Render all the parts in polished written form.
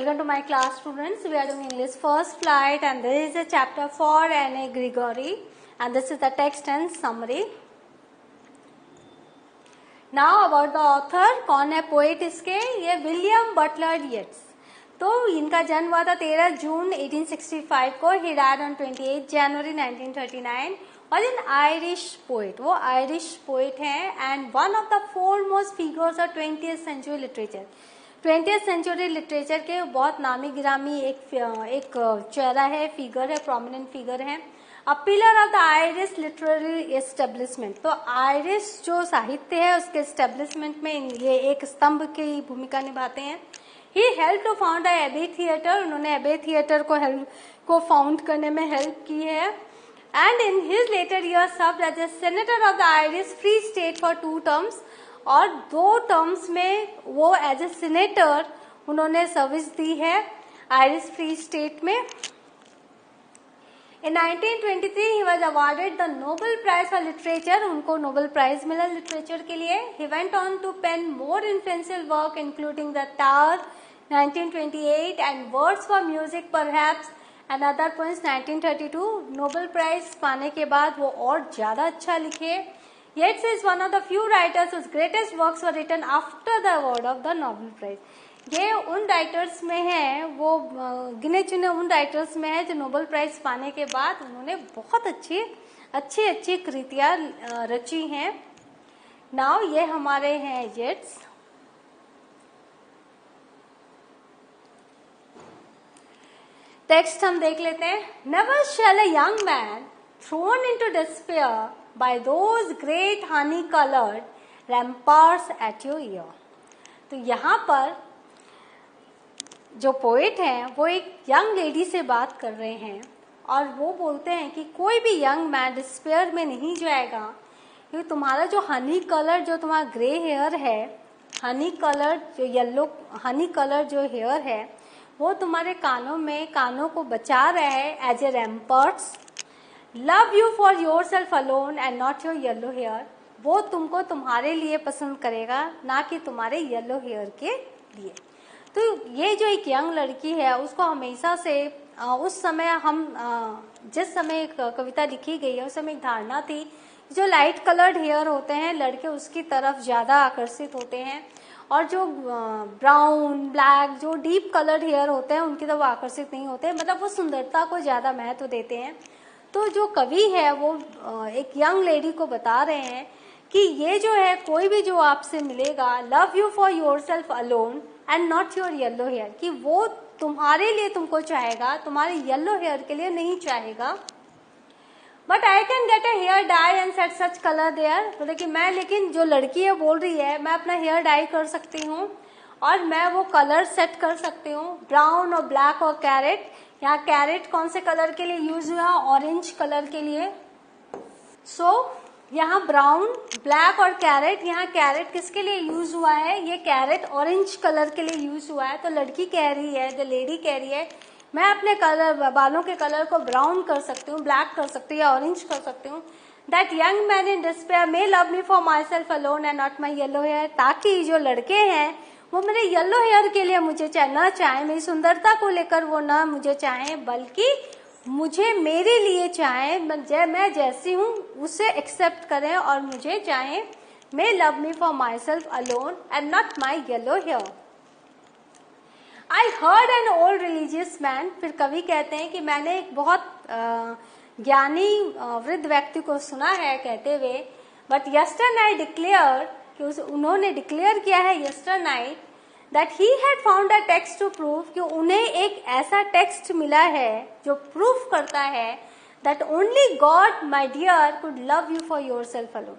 Welcome to my class, students. We are doing English first flight, and this is a chapter for Anne Gregory, and this is the text and summary. Now about the author, कौन है poet इसके? ये William Butler येट्स. तो इनका जन्म हुआ था 13 जून 1865 को. He died on 28 January 1939. और इन आयरिश पोएट, वो आयरिश पोएट हैं and one of the foremost figures of 20th century literature. 20th century literature के बहुत नामी गिरामी एक चेहरा है, फिगर है, प्रोमिनेंट फिगर है. A pillar of the Irish literary establishment. तो आयरिश जो साहित्य है उसके एस्टेब्लिशमेंट में ये एक स्तंभ की भूमिका निभाते हैं. ही हेल्प टू फाउंड द एबे थिएटर. उन्होंने एबे थिएटर को फाउंड करने में हेल्प की है. And in his latter year served as a senator of the Irish Free State for 2 terms. और 2 terms में वो एज ए सीनेटर उन्होंने सर्विस दी है आयरिश फ्री स्टेट में. In 1923 he was awarded the Nobel Prize for Literature. उनको Nobel prize मिला literature के लिए. He went on to pen more influential work including The Tower 1928 and Words for Music perhaps and other poems 1932. Nobel prize पाने के बाद वो और ज्यादा अच्छा लिखे. Yeats is one of the few writers whose greatest works were written after the award of the Nobel Prize. ये उन राइटर्स में है, वो गिने चुने उन राइटर्स में है जो नोबेल प्राइज पाने के बाद उन्होंने बहुत अच्छी कृतियां रची हैं. नाउ ये हमारे हैं येट्स. टेक्स्ट हम देख लेते हैं. Never shall a young man thrown into despair by those great honey colored ramparts at your ear. तो यहाँ पर जो पोएट हैं वो एक यंग लेडी से बात कर रहे हैं और वो बोलते हैं कि कोई भी यंग मैन डिस्पेयर में नहीं जाएगा क्योंकि तुम्हारा जो हनी कलर, जो तुम्हारा ग्रे हेयर है, हनी कलर जो येलो हनी कलर जो हेयर है वो तुम्हारे कानों को बचा रहा है as a ramparts. Love you for your self alone and not your yellow hair. वो तुमको तुम्हारे लिए पसंद करेगा, ना कि तुम्हारे येलो हेयर के लिए. तो ये जो एक यंग लड़की है उसको हमेशा से उस समय हम जिस समय कविता लिखी गई है उस समय एक धारणा थी जो लाइट कलर्ड हेयर होते हैं लड़के उसकी तरफ ज्यादा आकर्षित होते हैं और जो ब्राउन ब्लैक जो डीप कलर्ड हेयर होते हैं उनकी तरफ आकर्षित नहीं होते. मतलब वो सुंदरता को ज्यादा महत्व देते हैं. तो जो कवि है वो एक यंग लेडी को बता रहे हैं कि ये जो है कोई भी जो आपसे मिलेगा, love you for your self alone and not your yellow hair, कि वो तुम्हारे लिए तुमको चाहेगा, तुम्हारे येलो हेयर के लिए नहीं चाहेगा. But I can get a hair dye and set such colour there. तो देखिए मैं, लेकिन जो लड़की है बोल रही है मैं अपना हेयर डाई कर सकती हूँ और मैं वो कलर सेट कर सकती हूँ, ब्राउन और ब्लैक और कैरेट. यहाँ कैरेट कौन से कलर के लिए यूज हुआ? ऑरेंज कलर के लिए. यहाँ ब्राउन, ब्लैक और कैरेट. यहाँ कैरेट किसके लिए यूज हुआ है? ये कैरेट ऑरेंज कलर के लिए यूज हुआ है. तो लड़की कह रही है, द लेडी कह रही है मैं अपने बालों के कलर को ब्राउन कर सकती हूँ, ब्लैक कर सकती हूँ या ऑरेंज कर सकती हूँ. That young man in despair may love me for myself alone and not my yellow hair. ताकि जो लड़के हैं वो मेरे येलो हेयर के लिए मुझे न चाहे, मेरी सुंदरता को लेकर वो ना मुझे चाहे, बल्कि मुझे मेरे लिए चाहे, मैं जैसी हूँ उसे एक्सेप्ट करें और मुझे चाहे. May love me for myself alone and not my yellow hair. I heard an old religious man. फिर कवि कहते हैं कि मैंने एक बहुत ज्ञानी वृद्ध व्यक्ति को सुना है कहते हुए, बट यस्टर नाइट डिक्लेयर, कि उन्होंने डिक्लेयर किया है yesternight that he had found a text to prove, कि उन्हें एक ऐसा टेक्स्ट मिला है जो प्रूफ करता है that only God my dear could love you for your self alone.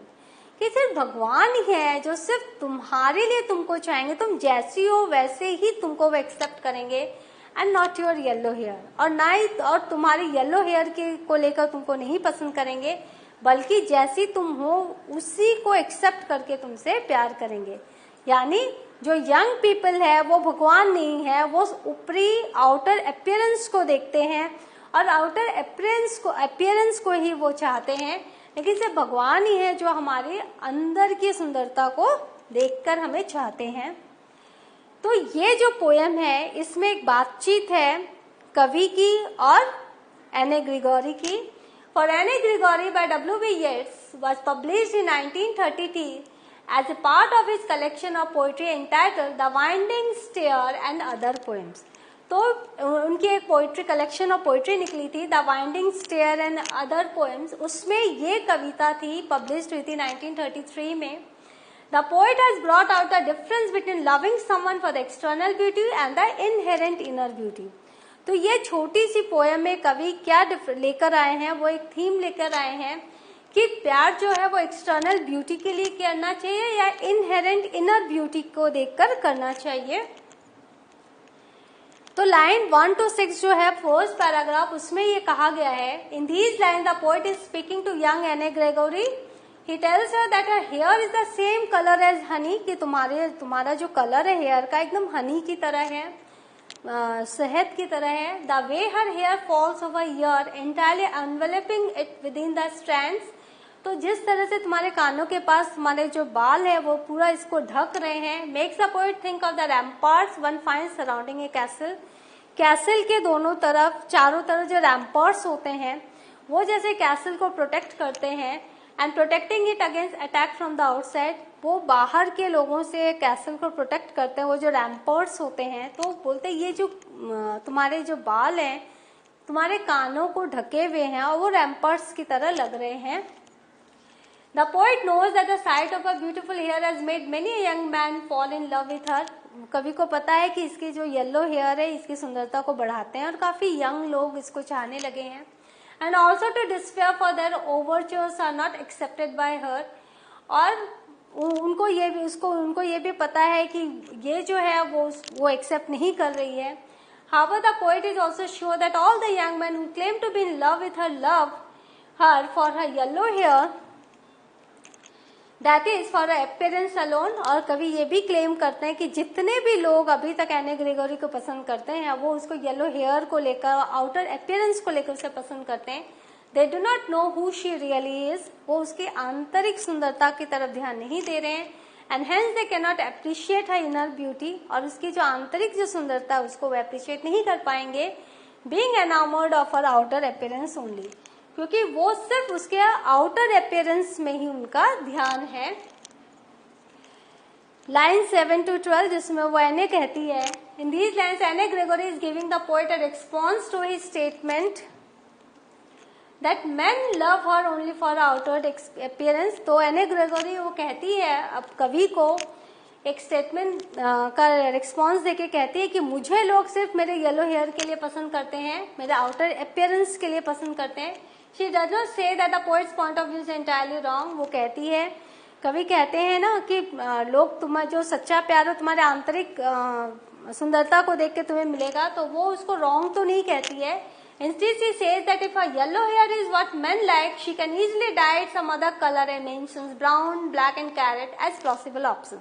कि सिर्फ भगवान ही है जो सिर्फ तुम्हारे लिए तुमको चाहेंगे, तुम जैसी हो वैसे ही तुमको वो एक्सेप्ट करेंगे and not your yellow hair. और ना ही और तुम्हारे येलो हेयर को लेकर तुमको नहीं पसंद करेंगे, बल्कि जैसी तुम हो उसी को एक्सेप्ट करके तुमसे प्यार करेंगे. यानी जो यंग पीपल है वो भगवान नहीं है, वो ऊपरी आउटर अपीयरेंस को देखते हैं और आउटर अपीयरेंस को ही वो चाहते हैं, लेकिन सिर्फ भगवान ही है जो हमारे अंदर की सुंदरता को देखकर हमें चाहते हैं. तो ये जो पोएम है इसमें एक बातचीत है कवि की और एने ग्रेगोरी की. For Anne Gregory by W.B. Yeats was published in 1933 as a part of his collection of poetry entitled The Winding Stair and Other Poems. तो उनकी एक पोइट्री कलेक्शन ऑफ पोइट्री निकली थी the winding stair and other poems. उसमें ये कविता थी, published हुई थी 1933 में. The poet has brought out the difference between loving someone for the external beauty and the inherent inner beauty. तो ये छोटी सी पोएम में कवि क्या लेकर आए हैं, वो एक थीम लेकर आए हैं कि प्यार जो है वो एक्सटर्नल ब्यूटी के लिए करना चाहिए या इनहेरेंट इनर ब्यूटी को देखकर करना चाहिए. तो लाइन 1 to 6 जो है फर्स्ट पैराग्राफ, उसमें ये कहा गया है, in these line the poet is speaking to young Anne Gregory. He tells her that her hair is the same colour as honey, कि तुम्हारा जो कलर है हेयर का एकदम हनी की तरह है, शहद की तरह है. The way her hair falls over ear entirely enveloping it within the strands. तो जिस तरह से तुम्हारे कानों के पास तुम्हारे जो बाल है वो पूरा इसको ढक रहे हैं. Makes the poet think of the ramparts one finds surrounding a castle. Castle के दोनों तरफ, चारों तरफ जो रैम्पार्ट्स होते हैं वो जैसे कैसल को प्रोटेक्ट करते हैं and protecting it against attack from the outside. वो बाहर के लोगों से कैसल को प्रोटेक्ट करते हैं, वो जो रैम्पर्ट्स होते हैं. तो बोलते हैं ये जो तुम्हारे जो बाल हैं तुम्हारे कानों को ढके हुए हैं और वो रैम्पर्ट्स की तरह लग रहे हैं. The poet knows that the sight of a beautiful hair has made many young man fall in love with her. कवि को पता है कि इसकी जो येलो हेयर है इसकी सुंदरता को बढ़ाते हैं और काफी यंग लोग इसको चाहने लगे हैं. And also to despair for their overtures are not accepted by her. और उनको ये भी पता है कि ये जो है वो एक्सेप्ट नहीं कर रही है. However, the poet is also sure that all the young men who claim to be in love with her love her for her yellow hair, that is for her appearance alone. और कवि ये भी claim करते हैं कि जितने भी लोग अभी तक एने ग्रेगोरी को पसंद करते हैं वो उसको येलो हेयर को लेकर, आउटर अपीयरेंस को लेकर उसे पसंद करते हैं. They do not know who she really is. वो उसकी आंतरिक सुंदरता की तरफ ध्यान नहीं दे रहे हैं. And hence they cannot appreciate her inner beauty. और उसकी जो आंतरिक जो सुंदरता है उसको वो अप्रिशिएट नहीं कर पाएंगे. Being enamored of her outer appearance only. क्योंकि वो सिर्फ उसके आउटर अपीयरेंस में ही उनका ध्यान है. लाइन 7 to 12 जिसमें वो एने कहती है, In these lines Anne Gregory is giving the poet a response to his statement that men love her only for outward appearance. तो एने ग्रेगोरी वो कहती है अब कवि को एक स्टेटमेंट का रिस्पॉन्स देके कहती है कि मुझे लोग सिर्फ मेरे येलो हेयर के लिए पसंद करते हैं, मेरे आउटर अपीयरेंस के लिए पसंद करते हैं. She does not say that the poets point of view is entirely wrong. वो कहती है, कवि कहते हैं ना कि लोग तुम्हारा जो सच्चा प्यार है तुम्हारे आंतरिक सुंदरता को देख के तुम्हें मिलेगा, तो वो उसको रॉन्ग तो नहीं कहती है. Instead, she says that if her yellow hair is what men like, she can easily dye it some other color and mentions brown, black and carrot as possible option.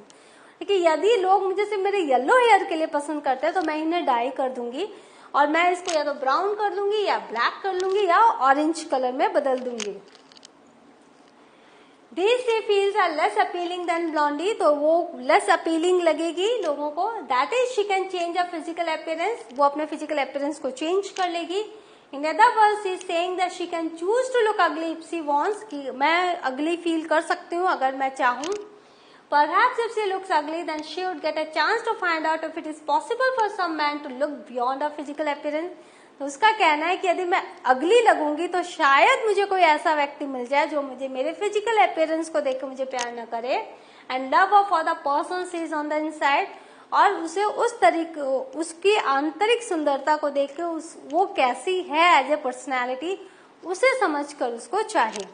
कि यदि लोग मुझे सिर्फ मेरे येलो हेयर के लिए पसंद करते हैं तो मैं इन्हें डाई कर दूंगी और मैं इसको या तो ब्राउन कर लूंगी या ब्लैक कर लूंगी या ऑरेंज कलर में बदल दूंगी. These she feels are less appealing than blondie. तो वो less appealing लगेगी लोगों को. That is, she can change her physical appearance. वो अपने physical appearance को change कर लेगी. In other words, she is saying that she can choose to look ugly if she wants. कि मैं ugly feel कर सकती हूँ अगर मैं चाहूँ. Perhaps if she looks ugly, then she would get a chance to find out if it is possible for some man to look beyond her physical appearance. तो उसका कहना है कि यदि मैं अगली लगूंगी तो शायद मुझे कोई ऐसा व्यक्ति मिल जाए जो मुझे मेरे फिजिकल अपीयरेंस को देख के मुझे प्यार न करे. And love for the person she is on the inside. और उसे उस तरीके उसकी आंतरिक सुंदरता को देख के वो कैसी है एज ए पर्सनैलिटी उसे समझकर उसको चाहे.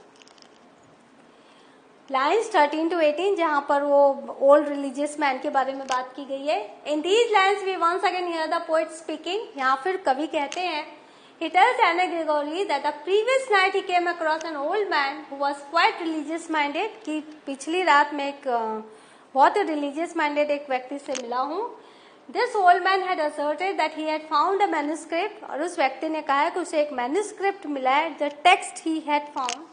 लाइन्स 13 to 18 जहाँ पर वो ओल्ड रिलीजियस मैन के बारे में बात की गई है. In these lines we once again hear the poet speaking. यहाँ फिर कवि कहते हैं, he tells Anne Gregory that the previous night he came across an old man who was quite religious minded. कि पिछली रात में एक बहुत ही रिलीजियस माइंडेड एक व्यक्ति से मिला हूँ. This old man had asserted that he had found a manuscript. और उस व्यक्ति ने कहा कि उसे एक मैन्युस्क्रिप्ट मिला है. The text he had found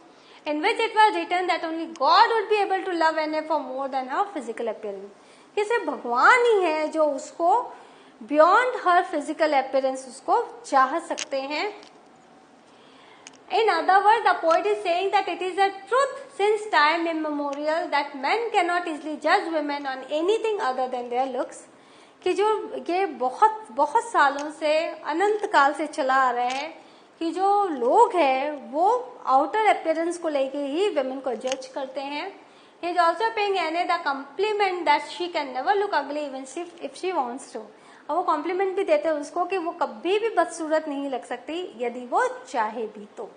in which it was written that only God would be able to love Anne for more than her physical appearance. कि सिर्फ भगवान ही है जो उसको बियॉन्ड हर फिजिकल अपीयरेंस उसको चाह सकते हैं. In other words, the poet is saying that it is a truth since time immemorial that men cannot easily judge women on anything other than their looks. कि जो ये बहुत बहुत सालों से अनंत काल से चला आ रहा है कि जो लोग हैं वो आउटर अपीयरेंस को लेके ही women को जज करते हैं. He is also paying Anne the compliment that she can never look ugly even if she wants to. और वो कॉम्प्लीमेंट भी देते हैं उसको कि वो कभी भी बदसूरत नहीं लग सकती यदि वो चाहे भी तो.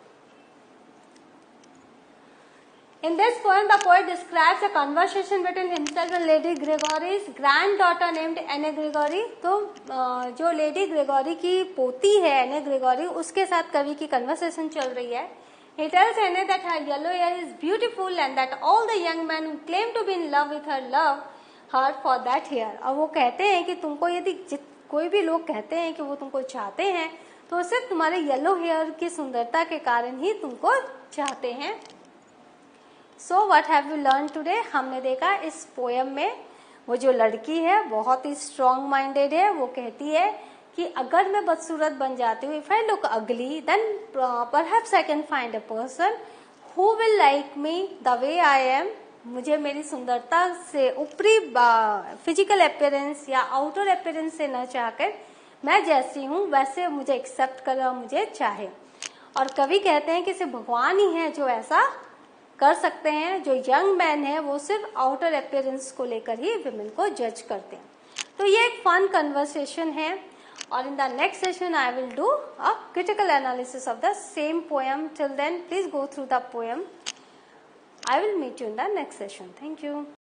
In this poem, the poet describes a conversation between himself and Lady Gregory's granddaughter named Anne Gregory. तो जो लेडी ग्रेगोरी की पोती है एने ग्रेगोरी, उसके साथ कवि की कन्वर्सेशन चल रही है. He tells Anne that her yellow hair is beautiful and that all the young men who claim to be in love with her love her for that hair. और वो कहते हैं कि तुमको यदि कोई भी लोग कहते हैं कि वो तुमको चाहते हैं तो सिर्फ तुम्हारे येलो हेयर की सुंदरता के कारण ही तुमको चाहते हैं. So what have you learned today? हमने देखा इस पोयम में वो जो लड़की है बहुत ही स्ट्रॉन्ग माइंडेड है. वो कहती है कि अगर मैं बदसूरत बन जाती हूँ, if I look ugly, then perhaps I can find a person who will like me the way I am. मुझे मेरी सुंदरता से ऊपरी फिजिकल अपीयरेंस या आउटर अपीयरेंस से न चाहकर मैं जैसी हूँ वैसे मुझे एक्सेप्ट कर, मुझे चाहे. और कवि कहते हैं कि सिर्फ भगवान ही है जो ऐसा कर सकते हैं. जो यंग मैन है वो सिर्फ आउटर अपीयरेंस को लेकर ही विमेन को जज करते हैं. तो ये एक फन कन्वर्सेशन है. और in the next session I will do a critical analysis of the same poem. Till then please go through the poem. I will meet you in the next session. Thank you.